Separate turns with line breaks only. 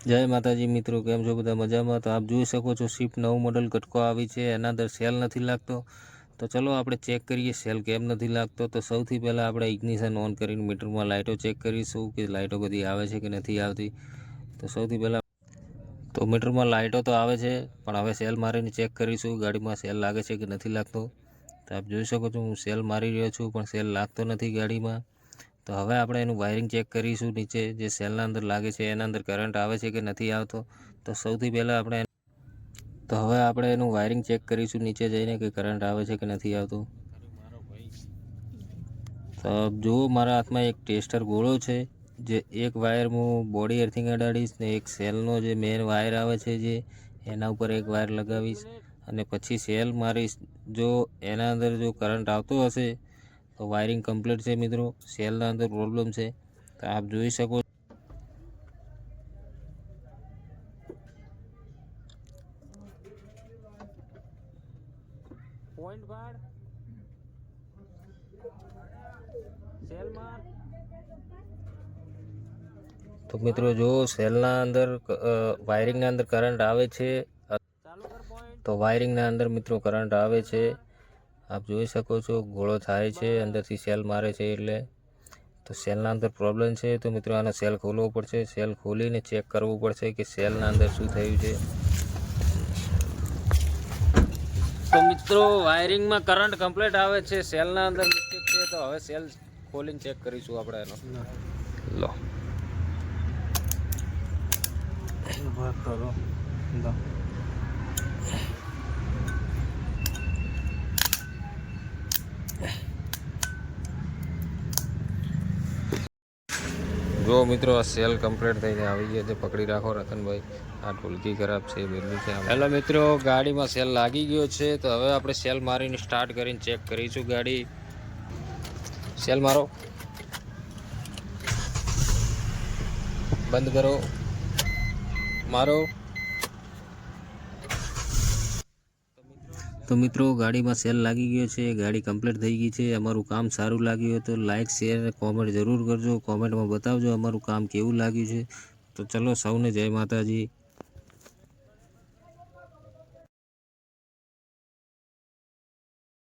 જય માતાજી મિત્રો, કેમ છો બધા મજામાં? તો આપ જોઈ શકો છો સ્વિફ્ટ નવું મોડલ કટકો આવી છે, એના અંદર સેલ નથી લાગતો. તો ચલો આપણે ચેક કરીએ સેલ કેમ નથી લાગતો. તો સૌથી પહેલાં આપણે ઇગ્નિશન ઓન કરીને મીટરમાં લાઇટો ચેક કરીશું કે લાઇટો બધી આવે છે કે નથી આવતી. તો સૌથી પહેલાં તો મીટરમાં લાઇટો તો આવે છે, પણ હવે સેલ મારીને ચેક કરીશું ગાડીમાં સેલ લાગે છે કે નથી લાગતો. તો આપ જોઈ શકો છો હું સેલ મારી રહ્યો છું, પણ સેલ લાગતો નથી ગાડીમાં. તો હવે આપણે એનું વાયરિંગ ચેક કરીશું. નીચે જે સેલના અંદર લાગે છે એના અંદર કરંટ આવે છે કે નથી આવતો. તો સૌથી પહેલાં આપણે એનું વાયરિંગ ચેક કરીશું નીચે જઈને કે કરંટ આવે છે કે નથી આવતું. તો જુઓ મારા હાથમાં એક ટેસ્ટર ગોળો છે, જે એક વાયર હું બોડી અર્થિંગ અડાડીશ ને એક સેલનો જે મેન વાયર આવે છે જે એના ઉપર એક વાયર લગાવીશ અને પછી સેલ મારીશ. જો એના અંદર જો કરંટ આવતો હશે તો વાયરિંગ કમ્પ્લીટ છે મિત્રો. સેલના અંદર પ્રોબ્લેમ છે તો આપ જોઈ શકો. પોઈન્ટ બાર સેલ માર. તો મિત્રો જો સેલના અંદર વાયરિંગના અંદર કરંટ આવે છે, તો વાયરિંગના અંદર મિત્રો કરંટ આવે છે. આપ જોઈ શકો છો ગોળો થાય છે અંદરથી સેલ મારે છે એટલે. તો સેલના અંદર પ્રોબ્લેમ છે. તો મિત્રો આનો સેલ ખોલવો પડશે. સેલ ખોલીને ચેક કરવું પડશે કે સેલના અંદર શું થયું છે. તો મિત્રો વાયરિંગમાં કરંટ કમ્પ્લીટ આવે છે, સેલના અંદર મિસ્ટેક છે. તો હવે સેલ ખોલીને ચેક કરીશું આપણે એનો. લો જો મિત્રો આ સેલ કમ્પ્લીટ થઈને આવી ગયા છે. પકડી રાખો રતનભાઈ, આ ઢોલકી ખરાબ છે બેલું છે. હેલો મિત્રો, ગાડીમાં સેલ લાગી ગયો છે. તો હવે આપણે સેલ મારીને સ્ટાર્ટ કરીને ચેક કરીશું ગાડી. સેલ મારો, બંધ કરો, મારો. તો મિત્રો ગાડીમાં સેલ લાગી ગયો છે, ગાડી કમ્પ્લીટ થઈ ગઈ છે. અમારું કામ સારું લાગ્યું હોય તો લાઇક શેર અને કોમેન્ટ જરૂર કરજો. કોમેન્ટમાં બતાવજો અમારું કામ કેવું લાગ્યું છે. તો ચલો સૌને જય માતાજી.